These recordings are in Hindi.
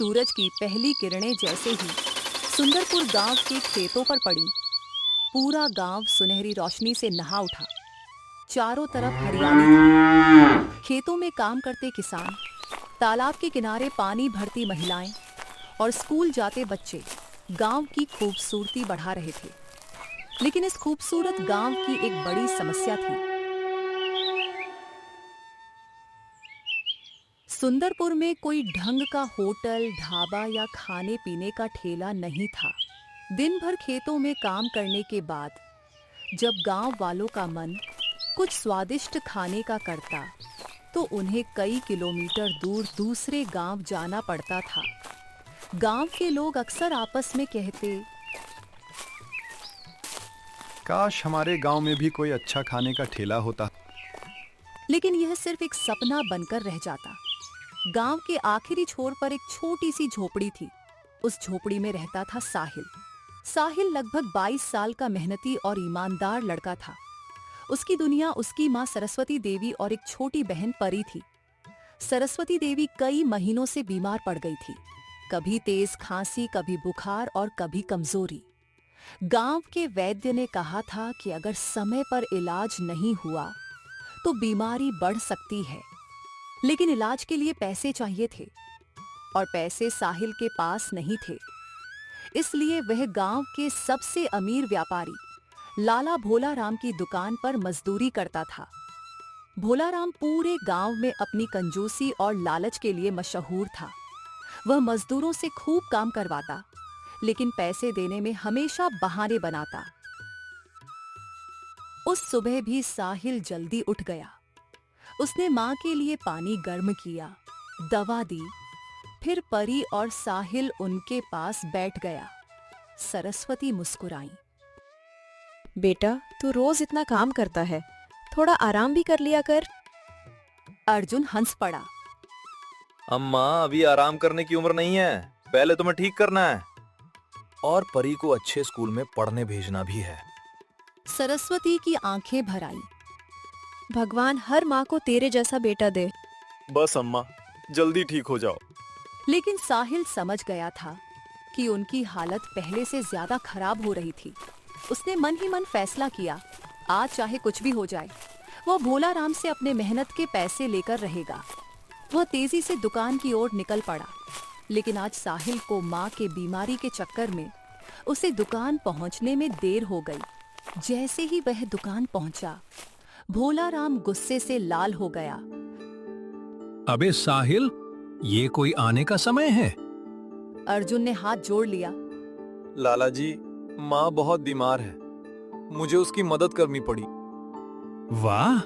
सूरज की पहली किरणें जैसे ही सुंदरपुर गांव के खेतों पर पड़ी, पूरा गांव सुनहरी रोशनी से नहा उठा। चारों तरफ हरियाली थी। खेतों में काम करते किसान, तालाब के किनारे पानी भरती महिलाएं और स्कूल जाते बच्चे गांव की खूबसूरती बढ़ा रहे थे। लेकिन इस खूबसूरत गांव की एक बड़ी समस्या थी। सुंदरपुर में कोई ढंग का होटल, ढाबा या खाने पीने का ठेला नहीं था। दिन भर खेतों में काम करने के बाद जब गांव वालों का मन कुछ स्वादिष्ट खाने का करता, तो उन्हें कई किलोमीटर दूर दूसरे गांव जाना पड़ता था। गांव के लोग अक्सर आपस में कहते, काश हमारे गांव में भी कोई अच्छा खाने का ठेला होता। लेकिन यह सिर्फ एक सपना बनकर रह जाता। गांव के आखिरी छोर पर एक छोटी सी झोपड़ी थी। उस झोपड़ी में रहता था साहिल। साहिल लगभग 22 साल का मेहनती और ईमानदार लड़का था। उसकी दुनिया उसकी माँ सरस्वती देवी और एक छोटी बहन परी थी। सरस्वती देवी कई महीनों से बीमार पड़ गई थी। कभी तेज खांसी, कभी बुखार और कभी कमजोरी। गांव के वैद्य ने कहा था कि अगर समय पर इलाज नहीं हुआ तो बीमारी बढ़ सकती है। लेकिन इलाज के लिए पैसे चाहिए थे और पैसे साहिल के पास नहीं थे। इसलिए वह गांव के सबसे अमीर व्यापारी लाला भोलाराम की दुकान पर मजदूरी करता था। भोलाराम पूरे गांव में अपनी कंजूसी और लालच के लिए मशहूर था। वह मजदूरों से खूब काम करवाता, लेकिन पैसे देने में हमेशा बहाने बनाता। उस सुबह भी साहिल जल्दी उठ गया। उसने मां के लिए पानी गर्म किया, दवा दी, फिर परी और साहिल उनके पास बैठ गया। सरस्वती मुस्कुराई। बेटा, तू रोज इतना काम करता है, थोड़ा आराम भी कर लिया कर। अर्जुन हंस पड़ा। अम्मा, अभी आराम करने की उम्र नहीं है, पहले तुम्हें ठीक करना है और परी को अच्छे स्कूल में पढ़ने भेजना भी है। सरस्वती की आंखें भर आई। भगवान हर माँ को तेरे जैसा बेटा दे। बस अम्मा, जल्दी ठीक हो जाओ। लेकिन साहिल समझ गया था कि उनकी हालत पहले से ज्यादा खराब हो रही थी। उसने मन ही मन फैसला किया, आज चाहे कुछ भी हो जाए, वह भोलाराम से अपने मेहनत के पैसे लेकर रहेगा। वह तेजी से दुकान की ओर निकल पड़ा। लेकिन आज साहिल को माँ के बीमारी के चक्कर में उसे दुकान पहुंचने में देर हो गई। जैसे ही वह दुकान पहुंचा, भोलाराम गुस्से से लाल हो गया। अबे साहिल, ये कोई आने का समय है? अर्जुन ने हाथ जोड़ लिया। लाला जी, माँ बहुत बीमार है, मुझे उसकी मदद करनी पड़ी। वाह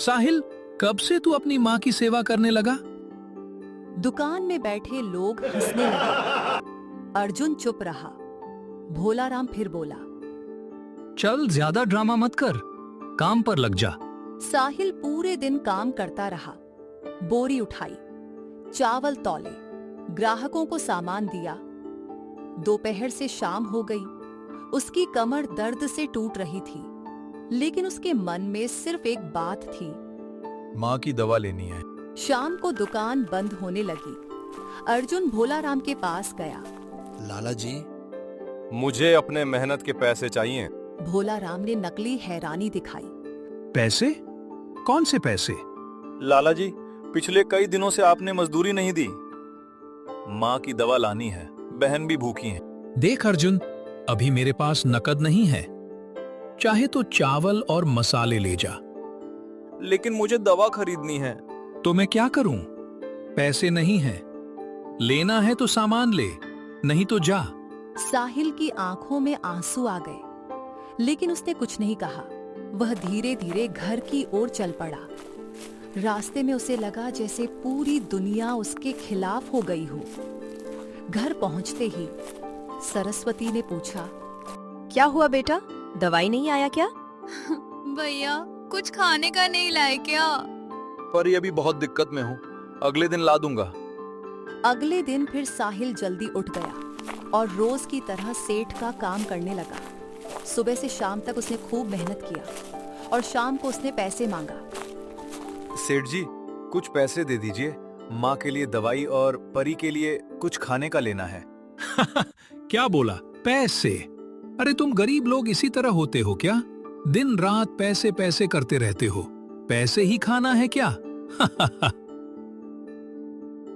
साहिल, कब से तू अपनी माँ की सेवा करने लगा? दुकान में बैठे लोग हंसने लगे। अर्जुन चुप रहा। भोलाराम फिर बोला, चल ज्यादा ड्रामा मत कर, काम पर लग जा। साहिल पूरे दिन काम करता रहा। बोरी उठाई, चावल तौले, ग्राहकों को सामान दिया। दोपहर से शाम हो गई। उसकी कमर दर्द से टूट रही थी, लेकिन उसके मन में सिर्फ एक बात थी, माँ की दवा लेनी है। शाम को दुकान बंद होने लगी। अर्जुन भोलाराम के पास गया। लाला जी, मुझे अपने मेहनत के पैसे चाहिए। भोलाराम ने नकली हैरानी दिखाई। पैसे? कौन से पैसे? लाला जी, पिछले कई दिनों से आपने मजदूरी नहीं दी। माँ की दवा लानी है, बहन भी भूखी है। देख अर्जुन, अभी मेरे पास नकद नहीं है, चाहे तो चावल और मसाले ले जा। लेकिन मुझे दवा खरीदनी है। तो मैं क्या करूं? पैसे नहीं हैं। लेना है तो सामान ले, नहीं तो जा। साहिल की आंखों में आंसू आ गए, लेकिन उसने कुछ नहीं कहा। वह धीरे धीरे घर की ओर चल पड़ा। रास्ते में उसे लगा जैसे पूरी दुनिया उसके खिलाफ हो गई हो। घर पहुंचते ही सरस्वती ने पूछा, क्या हुआ बेटा, दवाई नहीं आया क्या? भैया, कुछ खाने का नहीं लाए क्या? पर ये अभी बहुत दिक्कत में हूँ, अगले दिन ला दूंगा। अगले दिन फिर साहिल जल्दी उठ गया और रोज की तरह सेठ का काम करने लगा। सुबह से शाम तक उसने खूब मेहनत किया और शाम को उसने पैसे मांगा। सेठ जी, कुछ पैसे दे दीजिए, माँ के लिए दवाई और परी के लिए कुछ खाने का लेना है। क्या बोला? पैसे? अरे तुम गरीब लोग इसी तरह होते हो क्या? दिन रात पैसे पैसे करते रहते हो। पैसे ही खाना है क्या?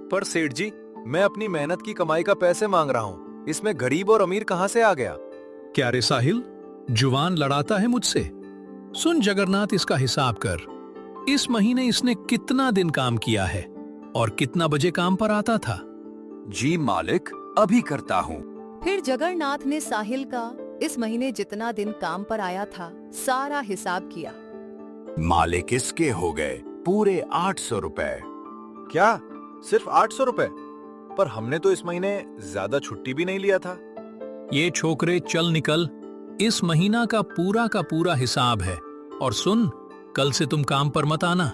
पर सेठ जी, मैं अपनी मेहनत की कमाई का पैसे मांग रहा हूँ, इसमें गरीब और अमीर कहाँ से आ गया? क्या रे साहिल, जुबान लड़ाता है मुझसे? सुन जगन्नाथ, इसका हिसाब कर। इस महीने इसने कितना दिन काम किया है और कितना बजे काम पर आता था? जी मालिक, अभी करता हूँ। फिर जगन्नाथ ने साहिल का इस महीने जितना दिन काम पर आया था सारा हिसाब किया। मालिक, इसके हो गए पूरे 800 रुपए। क्या? सिर्फ 800 रुपए? पर हमने तो इस महीने ज्यादा छुट्टी भी नहीं लिया था। ये छोकरे, चल निकल। इस महीना का पूरा हिसाब है। और सुन, कल से तुम काम पर मत आना।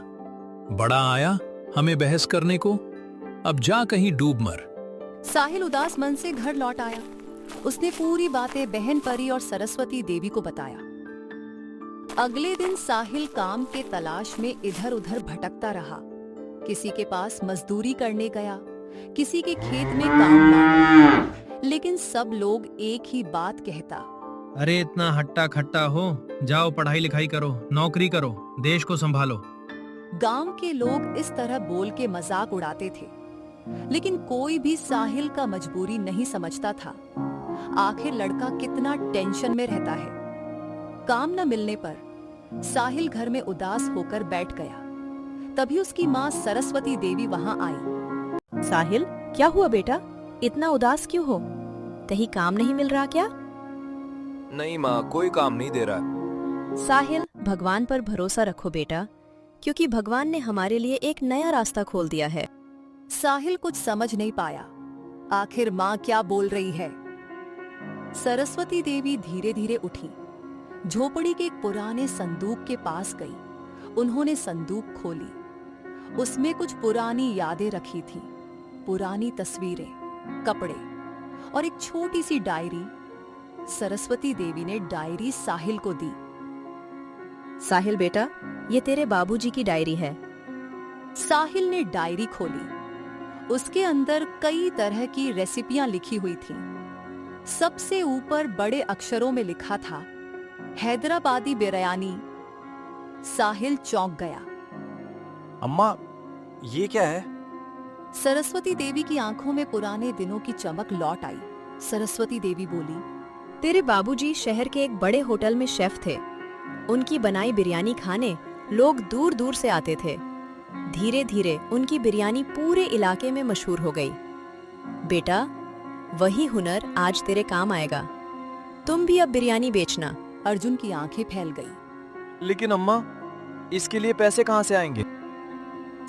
बड़ा आया हमें बहस करने को, अब जा कहीं डूब मर। साहिल उदास मन से घर लौट आया। उसने पूरी बातें बहन परी और सरस्वती देवी को बताया। अगले दिन साहिल काम के तलाश में इधर उधर भटकता रहा। किसी के पास मजदूरी करने गया, किसी के खेत में काम मांगा, लेकिन सब लोग एक ही बात कहता। अरे इतना हट्टा खट्टा हो, जाओ पढ़ाई लिखाई करो, नौकरी करो, देश को संभालो। गांव के लोग इस तरह बोल के मजाक उड़ाते थे, लेकिन कोई भी साहिल का मजबूरी नहीं समझता था। आखिर लड़का कितना टेंशन में रहता है। काम न मिलने पर साहिल घर में उदास होकर बैठ गया। तभी उसकी माँ सरस्वती देवी वहां आई। साहिल, क्या हुआ बेटा? इतना उदास क्यों हो? कहीं काम नहीं मिल रहा क्या? नहीं माँ, कोई काम नहीं दे रहा। साहिल, भगवान पर भरोसा रखो बेटा, क्योंकि भगवान ने हमारे लिए एक नया रास्ता खोल दिया है। साहिल कुछ समझ नहीं पाया। आखिर माँ क्या बोल रही है? सरस्वती देवी धीरे धीरे उठी, झोपड़ी के एक पुराने संदूक के पास गई। उन्होंने संदूक खोली। उसमें कुछ पुरानी यादें रखी थी, पुरानी तस्वीरें, कपड़े और एक छोटी सी डायरी। सरस्वती देवी ने डायरी साहिल को दी। साहिल बेटा, ये तेरे बाबूजी की डायरी है। साहिल ने डायरी खोली। उसके अंदर कई तरह की रेसिपियां लिखी हुई थीं। सबसे ऊपर बड़े अक्षरों में लिखा था, हैदराबादी बिरयानी। साहिल चौंक गया। अम्मा, ये क्या है? सरस्वती देवी की आंखों में पुराने दिनों की चमक लौट आई। सरस्वती देवी बोली, तेरे बाबूजी शहर के एक बड़े होटल में शेफ थे। उनकी बनाई बिरयानी खाने लोग दूर दूर से आते थे। धीरे धीरे उनकी बिरयानी पूरे इलाके में मशहूर हो गई। बेटा, वही हुनर आज तेरे काम आएगा। तुम भी अब बिरयानी बेचना। अर्जुन की आंखें फैल गई। लेकिन अम्मा, इसके लिए पैसे कहाँ से आएंगे?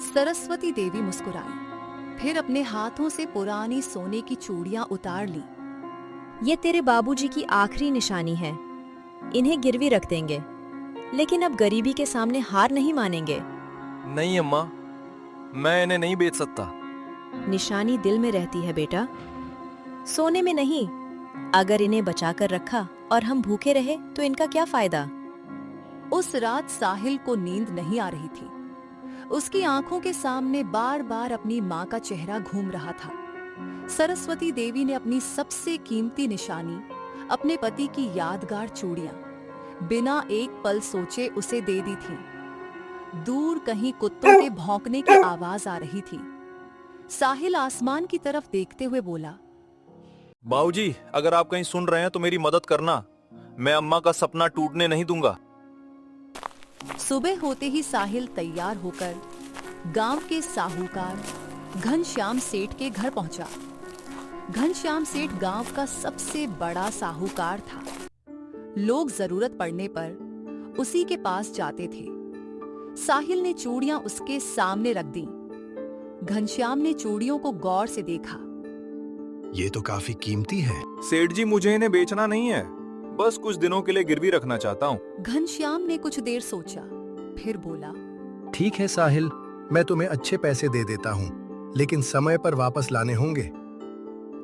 सरस्वती देवी मुस्कुराई, फिर अपने हाथों से पुरानी सोने की चूड़ियां उतार ली। ये तेरे बाबूजी की आखिरी निशानी है। इन्हें गिरवी रख देंगे, लेकिन अब गरीबी के सामने हार नहीं मानेंगे। नहीं अम्मा, मैं इन्हें नहीं बेच सकता। निशानी दिल में रहती है बेटा, सोने में नहीं। अगर इन्हें बचाकर रखा और हम भूखे रहे तो इनका क्या फायदा? उस रात साहिल को नींद नहीं आ रही थी। उसकी आंखों के सामने बार बार अपनी माँ का चेहरा घूम रहा था। सरस्वती देवी ने अपनी सबसे कीमती निशानी, अपने पति की यादगार चूड़ियां, बिना एक पल सोचे उसे दे दी थी। दूर कहीं कुत्तों के भौंकने की आवाज आ रही थी। साहिल आसमान की तरफ देखते हुए बोला, बाबूजी, अगर आप कहीं सुन रहे हैं तो मेरी मदद करना। मैं अम्मा का सपना टूटने नहीं दूंगा। सुबह होते ही साहिल तैयार होकर गांव के साहूकार घनश्याम सेठ के घर पहुंचा। घनश्याम सेठ गांव का सबसे बड़ा साहूकार था। लोग जरूरत पड़ने पर उसी के पास जाते थे। साहिल ने चूड़ियां उसके सामने रख दी। घनश्याम ने चूड़ियों को गौर से देखा। ये तो काफी कीमती है। सेठ जी, मुझे इन्हें बेचना नहीं है, बस कुछ दिनों के लिए गिरवी रखना चाहता हूँ। घनश्याम ने कुछ देर सोचा, फिर बोला, ठीक है साहिल, मैं तुम्हें अच्छे पैसे दे देता हूँ, लेकिन समय पर वापस लाने होंगे।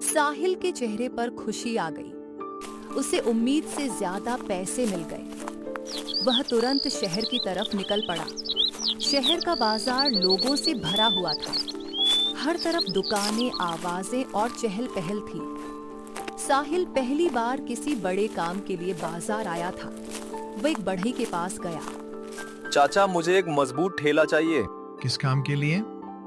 साहिल के चेहरे पर खुशी आ गई। उसे उम्मीद से ज्यादा पैसे मिल गए। वह तुरंत शहर की तरफ निकल पड़ा। शहर का बाजार लोगों से भरा हुआ था। हर तरफ दुकानें, आवाजें और चहल पहल थी। साहिल पहली बार किसी बड़े काम के लिए बाजार आया था। वह एक बढ़ई के पास गया। चाचा, मुझे एक मजबूत ठेला चाहिए। किस काम के लिए?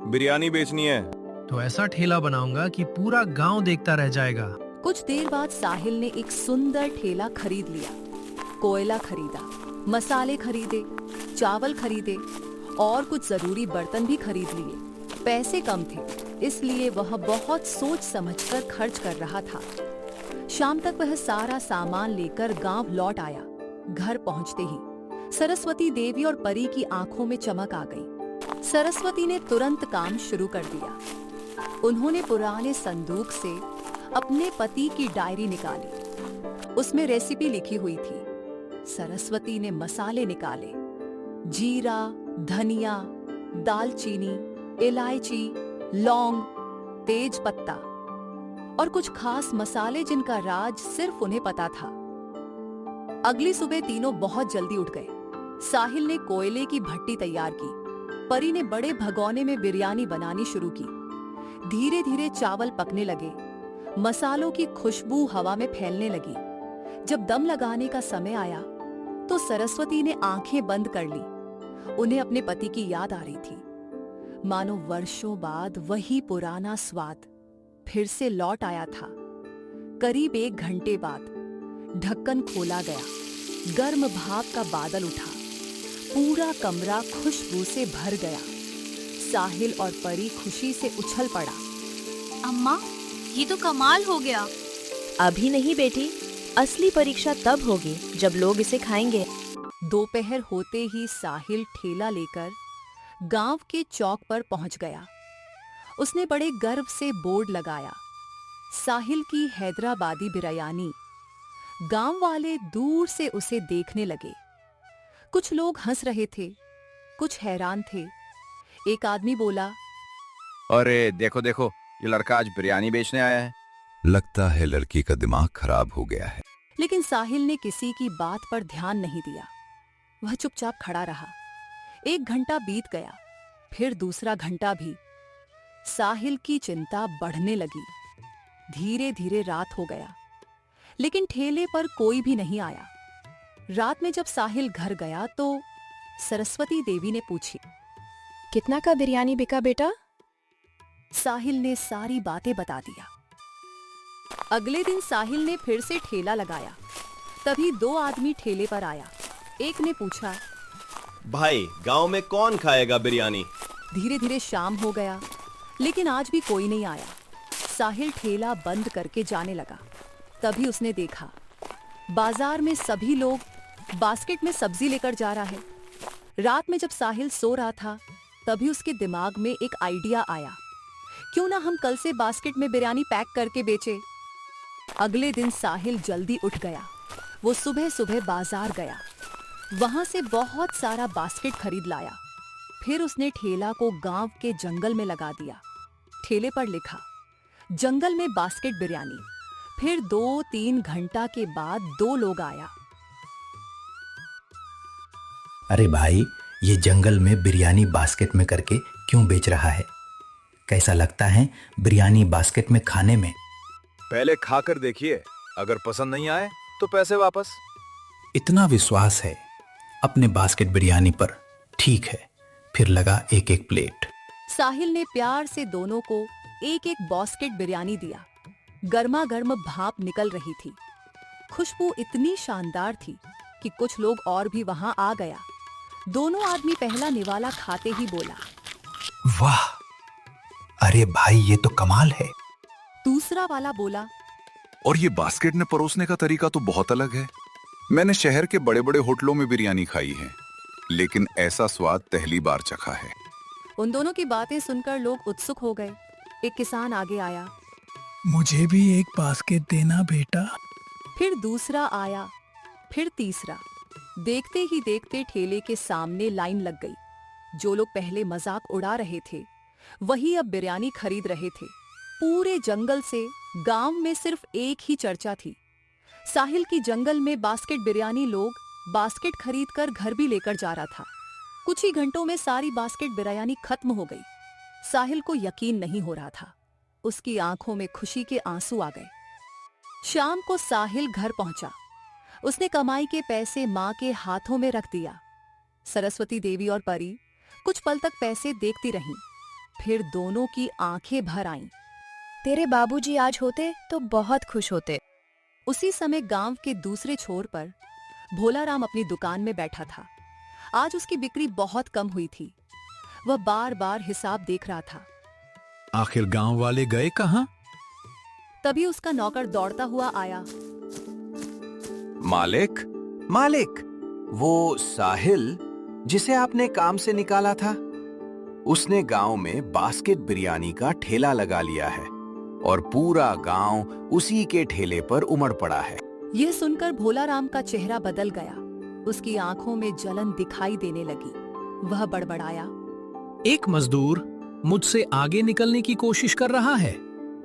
बिरयानी बेचनी है। तो ऐसा ठेला बनाऊंगा कि पूरा गांव देखता रह जाएगा। कुछ देर बाद साहिल ने एक सुंदर ठेला खरीद लिया। कोयला खरीदा, मसाले खरीदे, चावल खरीदे और कुछ जरूरी बर्तन भी खरीद लिए। पैसे कम थे, इसलिए वह बहुत सोच समझकर खर्च कर रहा था। शाम तक वह सारा सामान लेकर गांव लौट आया। घर पहुंचते ही सरस्वती देवी और परी की आंखों में चमक आ गई। सरस्वती ने तुरंत काम शुरू कर दिया। उन्होंने पुराने संदूक से अपने पति की डायरी निकाली। उसमें रेसिपी लिखी हुई थी। सरस्वती ने मसाले निकाले, जीरा, धनिया, दालचीनी, इलायची, लौंग, तेज पत्ता और कुछ खास मसाले जिनका राज सिर्फ उन्हें पता था। अगली सुबह तीनों बहुत जल्दी उठ गए। साहिल ने कोयले की भट्टी तैयार की। परी ने बड़े भगोने में बिरयानी बनानी शुरू की। धीरे धीरे चावल पकने लगे। मसालों की खुशबू हवा में फैलने लगी। जब दम लगाने का समय आया तो सरस्वती ने आंखें बंद कर ली। उन्हें अपने पति की याद आ रही थी। मानो वर्षों बाद वही पुराना स्वाद फिर से लौट आया था। करीब 1 घंटे बाद ढक्कन खोला गया। गर्म भाप का बादल उठा। पूरा कमरा खुशबू से भर गया। साहिल और परी खुशी से उछल पड़ा। अम्मा, ये तो कमाल हो गया। अभी नहीं बेटी, असली परीक्षा तब होगी जब लोग इसे खाएंगे। दोपहर होते ही साहिल ठेला लेकर गांव के चौक पर पहुंच गया। उसने बड़े गर्व से बोर्ड लगाया, साहिल की हैदराबादी बिरयानी। गांव वाले दूर से उसे देखने लगे। कुछ लोग हंस रहे थे, कुछ हैरान थे। एक आदमी बोला, अरे देखो देखो, ये लड़का आज बिरयानी बेचने आया है। लगता है लड़की का दिमाग खराब हो गया है। लेकिन साहिल ने किसी की बात पर ध्यान नहीं दिया। वह चुपचाप खड़ा रहा। 1 घंटा बीत गया, फिर दूसरा घंटा भी। साहिल की चिंता बढ़ने लगी। धीरे धीरे रात हो गया, लेकिन ठेले पर कोई भी नहीं आया। रात में जब साहिल घर गया तो सरस्वती देवी ने पूछी, कितना का बिरयानी बिका बेटा? साहिल ने सारी बातें बता दिया। अगले दिन साहिल ने फिर से ठेला लगाया। तभी 2 आदमी ठेले पर आया। एक ने पूछा, भाई गांव में कौन खाएगा बिरयानी? धीरे धीरे शाम हो गया, लेकिन आज भी कोई नहीं आया। साहिल ठेला बंद करके जाने लगा। तभी उसने देखा, बाजार में सभी लोग बास्केट में सब्जी लेकर जा रहा है। रात में जब साहिल सो रहा था, तभी उसके दिमाग में एक आइडिया आया, क्यों ना हम कल से बास्केट में बिरयानी पैक करके बेचे। अगले दिन साहिल जल्दी उठ गया। वो सुबह सुबह बाजार गया। वहां से बहुत सारा बास्केट खरीद लाया। फिर उसने ठेला को गांव के जंगल में लगा दिया। ठेले पर लिखा, जंगल में बास्केट बिरयानी। फिर 2-3 घंटा के बाद 2 लोग आया। अरे भाई, ये जंगल में बिरयानी बास्केट में करके क्यों बेच रहा है? कैसा लगता है बिरयानी बास्केट में खाने में? पहले खाकर देखिए, अगर पसंद नहीं आए तो पैसे वापस। इतना विश्वास है अपने बास्केट बिरयानी पर। ठीक है, फिर लगा 1-1 प्लेट। साहिल ने प्यार से दोनों को 1-1 बास्केट बिरयानी दिया। गर्मा गर्म भाप निकल रही थी। खुशबू इतनी शानदार थी कि कुछ लोग और भी वहां आ गया। दोनों आदमी पहला निवाला खाते ही बोला, वाह, अरे भाई ये तो कमाल है। दूसरा वाला बोला, और ये बास्केट में परोसने का तरीका तो बहुत अलग है। मैंने शहर के बड़े बड़े होटलों में बिरयानी खाई है, लेकिन ऐसा स्वाद पहली बार चखा है। उन दोनों की बातें सुनकर लोग उत्सुक हो गए। एक किसान आगे आया, मुझे भी एक बास्केट देना बेटा। फिर दूसरा आया, फिर तीसरा। देखते ही देखते ठेले के सामने लाइन लग गई। जो लोग पहले मजाक उड़ा रहे थे, वही अब बिरयानी खरीद रहे थे। पूरे जंगल से गांव में सिर्फ एक ही चर्चा थी, साहिल की जंगल में बास्केट बिरयानी। लोग बास्केट खरीदकर घर भी लेकर जा रहा था। कुछ ही घंटों में सारी बास्केट बिरयानी खत्म हो गई। साहिल को यकीन नहीं हो रहा था। उसकी आंखों में खुशी के आंसू आ गए। शाम को साहिल घर पहुंचा। उसने कमाई के पैसे मां के हाथों में रख दिया। सरस्वती देवी और परी कुछ पल तक पैसे देखती रहीं, फिर दोनों की आंखें भर आईं। तेरे बाबूजी आज होते तो बहुत खुश होते। उसी समय गांव के दूसरे छोर पर भोलाराम अपनी दुकान में बैठा था। आज उसकी बिक्री बहुत कम हुई थी। वह बार बार हिसाब देख रहा था। आखिर गांव वाले गए कहां? तभी उसका नौकर दौड़ता हुआ आया। मालिक, मालिक, वो साहिल जिसे आपने काम से निकाला था, उसने गांव में बास्केट बिरयानी का ठेला लगा लिया है और पूरा गांव उसी के ठेले पर उमड़ पड़ा है। यह सुनकर भोलाराम का चेहरा बदल गया। उसकी आंखों में जलन दिखाई देने लगी। वह बड़बड़ाया, एक मजदूर मुझसे आगे निकलने की कोशिश कर रहा है।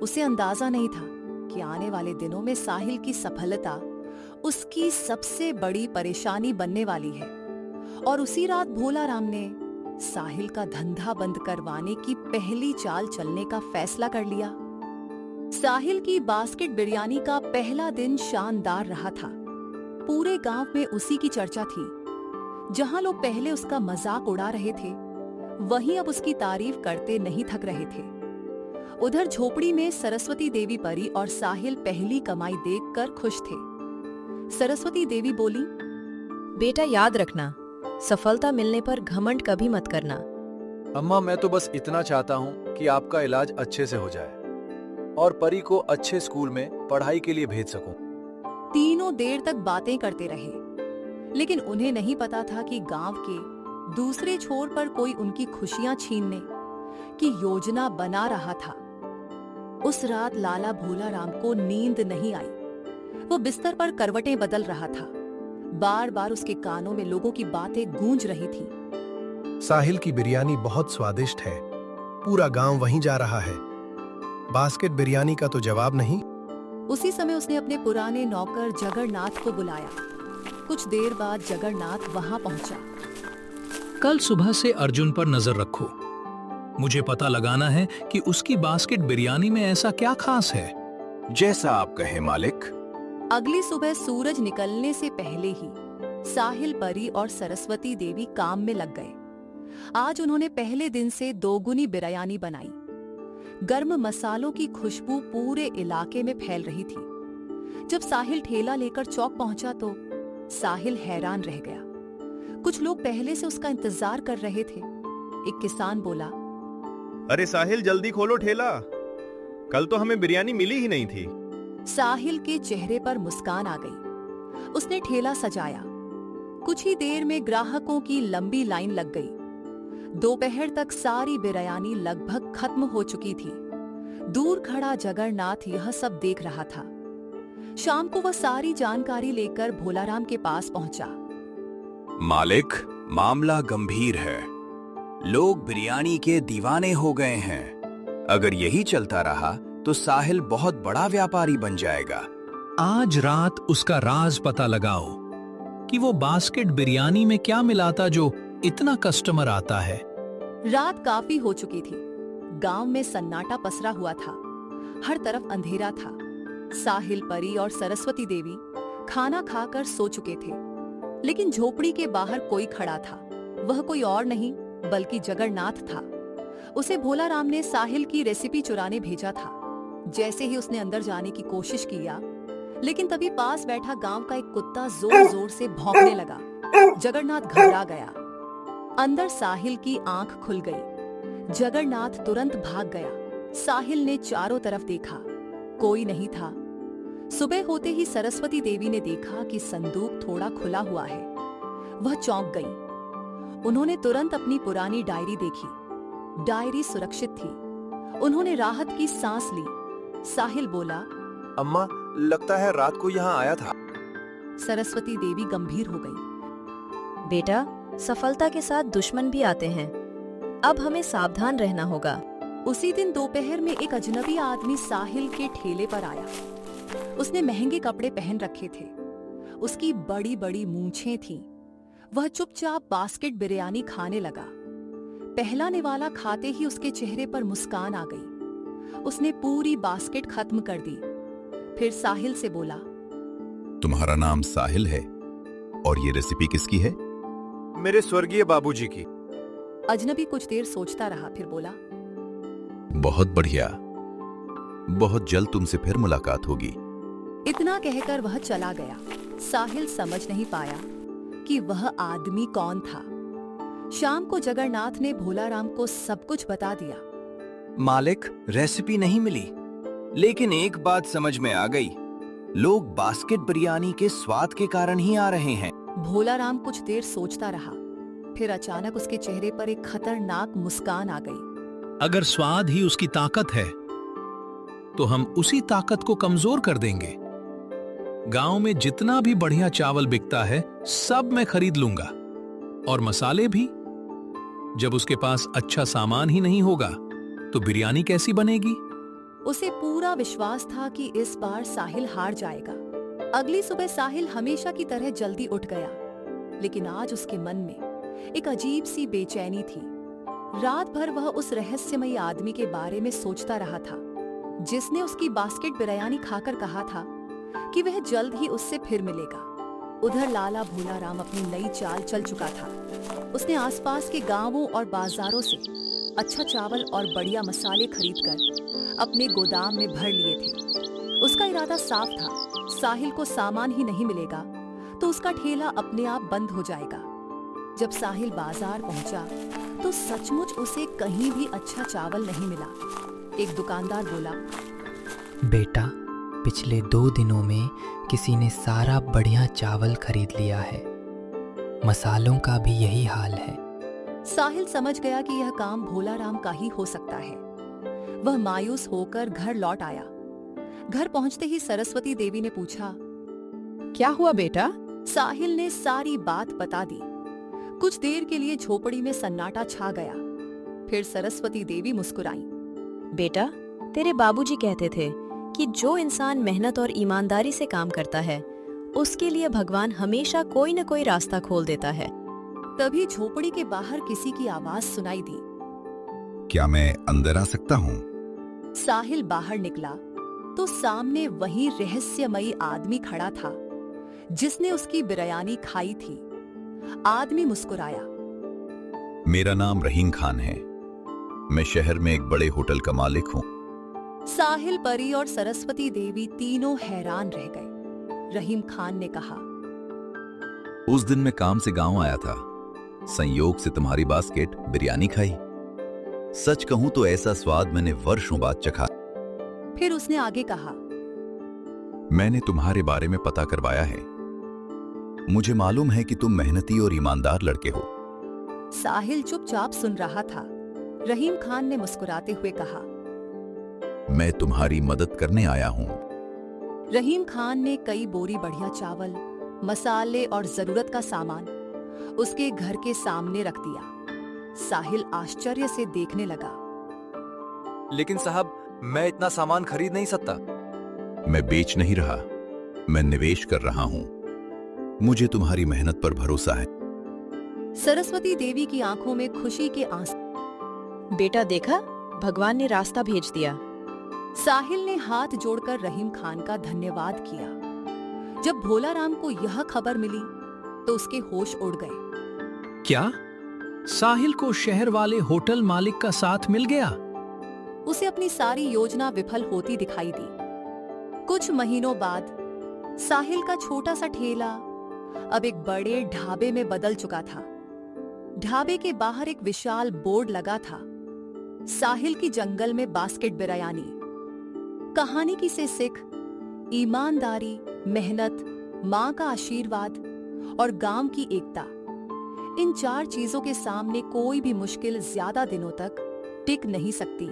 उसे अंदाजा नहीं था कि आने वाले दिनों में साहिल की सफलता उसकी सबसे बड़ी परेशानी बनने वाली है। और उसी रात भोलाराम ने साहिल का धंधा बंद करवाने की पहली चाल चलने का फैसला कर लिया। साहिल की बास्केट बिरयानी का पहला दिन शानदार रहा था। पूरे गांव में उसी की चर्चा थी। जहां लोग पहले उसका मजाक उड़ा रहे थे, वहीं अब उसकी तारीफ करते नहीं थक रहे थे। उधर झोपड़ी में सरस्वती देवी परी और साहिल पहली कमाई देखकर खुश थे। सरस्वती देवी बोली, बेटा याद रखना, सफलता मिलने पर घमंड कभी मत करना। अम्मा, मैं तो बस इतना चाहता हूँ कि आपका इलाज अच्छे से हो जाए और परी को अच्छे स्कूल में पढ़ाई के लिए भेज सकूं। तीनों देर तक बातें करते रहे, लेकिन उन्हें नहीं पता था कि गांव के दूसरे छोर पर कोई उनकी खुशियां छीनने की योजना बना रहा था। उस रात लाला भोलाराम को नींद नहीं आई। वो बिस्तर पर करवटें बदल रहा था। बार बार उसके कानों में लोगों की बातें गूंज रही थी। साहिल की बिरयानी बहुत स्वादिष्ट है। पूरा गांव वहीं जा रहा है। बास्केट बिरयानी का तो जवाब नहीं। उसी समय उसने अपने पुराने नौकर जगन्नाथ को बुलाया। कुछ देर बाद जगन्नाथ वहां पहुंचा। कल सुबह से अर्जुन पर नजर रखो। मुझे पता लगाना है कि उसकी बास्केट बिरयानी में ऐसा क्या खास है। जैसा आप कहें मालिक। अगली सुबह सूरज निकलने से पहले ही साहिल, परी और सरस्वती देवी काम में लग गए। आज उन्होंने पहले दिन से दोगुनी बिरयानी बनाई। गर्म मसालों की खुशबू पूरे इलाके में फैल रही थी। जब साहिल ठेला लेकर चौक पहुंचा तो साहिल हैरान रह गया। कुछ लोग पहले से उसका इंतजार कर रहे थे। एक किसान बोला, अरे साहिल, जल्दी खोलो ठेला, कल तो हमें बिरयानी मिली ही नहीं थी। साहिल के चेहरे पर मुस्कान आ गई। उसने ठेला सजाया। कुछ ही देर में ग्राहकों की लंबी लाइन लग गई। दोपहर तक सारी बिरयानी लगभग खत्म हो चुकी थी। दूर खड़ा जगन्नाथ यह सब देख रहा था। शाम को वह सारी जानकारी लेकर भोलाराम के पास पहुंचा। मालिक, मामला गंभीर है। लोग बिरयानी के दीवाने हो गए हैं। अगर यही चलता रहा तो साहिल बहुत बड़ा व्यापारी बन जाएगा। आज रात उसका राज पता लगाओ कि वो बास्केट बिरयानी में क्या मिलाता जो इतना कस्टमर आता है। रात काफी हो चुकी थी। गांव में सन्नाटा पसरा हुआ था। हर तरफ अंधेरा था। साहिल, परी और सरस्वती देवी खाना खाकर सो चुके थे, लेकिन झोपड़ी के बाहर कोई खड़ा था। वह कोई और नहीं बल्कि जगन्नाथ था। उसे भोलाराम ने साहिल की रेसिपी चुराने भेजा था। जैसे ही उसने अंदर जाने की कोशिश किया, लेकिन तभी पास बैठा गांव का एक कुत्ता जोर जोर से भौंकने लगा। जगन्नाथ घबरा गया। अंदर साहिल की आंख खुल गई। जगन्नाथ तुरंत भाग गया। साहिल ने चारों तरफ देखा, कोई नहीं था। सुबह होते ही सरस्वती देवी ने देखा कि संदूक थोड़ा खुला हुआ है। वह चौंक गई। उन्होंने तुरंत अपनी पुरानी डायरी देखी। डायरी सुरक्षित थी। उन्होंने राहत की सांस ली। साहिल बोला, अम्मा, लगता है रात को यहाँ आया था। सरस्वती देवी गंभीर हो गई। बेटा, सफलता के साथ दुश्मन भी आते हैं। अब हमें सावधान रहना होगा। उसी दिन दोपहर में एक अजनबी आदमी साहिल के ठेले पर आया। उसने महंगे कपड़े पहन रखे थे। उसकी बड़ी बड़ी मूंछें थीं। वह चुपचाप बास्केट बिरयानी खाने लगा। पहला निवाला खाते ही उसके चेहरे पर मुस्कान आ गई। उसने पूरी बास्केट खत्म कर दी। फिर साहिल से बोला, तुम्हारा नाम साहिल है और ये रेसिपी किसकी है? मेरे स्वर्गीय बाबूजी की। अजनबी कुछ देर सोचता रहा, फिर बोला, बहुत बढ़िया, बहुत जल्द तुमसे फिर मुलाकात होगी। इतना कहकर वह चला गया। साहिल समझ नहीं पाया कि वह आदमी कौन था। शाम को जगन्नाथ ने भोलाराम को सब कुछ बता दिया। मालिक, रेसिपी नहीं मिली, लेकिन एक बात समझ में आ गई, लोग बास्केट बिरयानी के स्वाद के कारण ही आ रहे हैं। भोलाराम कुछ देर सोचता रहा, फिर अचानक उसके चेहरे पर एक खतरनाक मुस्कान आ गई। अगर स्वाद ही उसकी ताकत है तो हम उसी ताकत को कमजोर कर देंगे। गांव में जितना भी बढ़िया चावल बिकता है सब मैं खरीद लूंगा, और मसाले भी। जब उसके पास अच्छा सामान ही नहीं होगा तो बिरयानी कैसी बनेगी? उसे पूरा विश्वास था कि इस बार साहिल हार जाएगा। अगली सुबह साहिल हमेशा की तरह जल्दी उठ गया, लेकिन आज उसके मन में एक अजीब सी बेचैनी थी। रात भर वह उस रहस्यमयी आदमी के बारे में सोचता रहा था, जिसने उसकी बास्केट बिरयानी खाकर कहा था कि वह जल्द ही उससे फिर मिलेगा। उधर लाला भोलाराम अपनी नई चाल चल चुका था। उसने आसपास के गांवों और बाजारों से अच्छा चावल और बढ़िया मसाले खरीदकर अपने गोदाम में भर लिए थे। उसका इरादा साफ था, साहिल को सामान ही नहीं मिलेगा तो उसका ठेला अपने आप बंद हो जाएगा। जब साहिल बाजार पहुंचा तो सचमुच उसे कहीं भी अच्छा चावल नहीं मिला। एक दुकानदार बोला, बेटा, पिछले 2 दिनों में किसी ने सारा बढ़िया चावल खरीद लिया है। मसालों का भी यही हाल है। साहिल समझ गया कि यह काम भोलाराम का ही हो सकता है। वह मायूस होकर घर लौट आया। घर पहुंचते ही सरस्वती देवी ने पूछा, क्या हुआ बेटा? साहिल ने सारी बात बता दी। कुछ देर के लिए झोपड़ी में सन्नाटा छा गया। फिर सरस्वती देवी मुस्कुराई। बेटा, तेरे बाबूजी कहते थे कि जो इंसान मेहनत और ईमानदारी से काम करता है उसके लिए भगवान हमेशा कोई न कोई रास्ता खोल देता है। तभी झोपड़ी के बाहर किसी की आवाज सुनाई दी। क्या मैं अंदर आ सकता हूँ? साहिल बाहर निकला तो सामने वही रहस्यमयी आदमी खड़ा था जिसने उसकी बिरयानी खाई थी। आदमी मुस्कुराया। मेरा नाम रहीम खान है। मैं शहर में एक बड़े होटल का मालिक हूँ। साहिल, परी और सरस्वती देवी तीनों हैरान रह गए। रहीम खान ने कहा, उस दिन मैं काम से गांव आया था। संयोग से तुम्हारी बास्केट बिरयानी खाई। सच कहूं तो ऐसा स्वाद मैंने वर्षों बाद चखा। फिर उसने आगे कहा, मैंने तुम्हारे बारे में पता करवाया है। मुझे मालूम है कि तुम मेहनती और ईमानदार लड़के हो। साहिल चुपचाप सुन रहा था। रहीम खान ने मुस्कुराते हुए कहा, मैं तुम्हारी मदद करने आया हूँ। रहीम खान ने कई बोरी बढ़िया चावल, मसाले और जरूरत का सामान उसके घर के सामने रख दिया। साहिल आश्चर्य से देखने लगा। लेकिन साहब, मैं इतना सामान खरीद नहीं सकता। मैं बेच नहीं रहा, मैं निवेश कर रहा हूँ। मुझे तुम्हारी मेहनत पर भरोसा है। सरस्वती देवी की आंखों में खुशी के आंसू। बेटा, देखा, भगवान ने रास्ता भेज दिया। साहिल ने हाथ जोड़कर रहीम खान का धन्यवाद किया। जब भोलाराम को यह खबर मिली तो उसके होश उड़ गए। क्या साहिल को शहर वाले होटल मालिक का साथ मिल गया? उसे अपनी सारी योजना विफल होती दिखाई दी। कुछ महीनों बाद साहिल का छोटा सा ठेला अब एक बड़े ढाबे में बदल चुका था। ढाबे के बाहर एक विशाल बोर्ड लगा था, साहिल की जंगल में बास्केट बिरयानी। कहानी की से सीख ईमानदारी, मेहनत, माँ का आशीर्वाद और गांव की एकता, इन 4 चीजों के सामने कोई भी मुश्किल ज्यादा दिनों तक टिक नहीं सकती।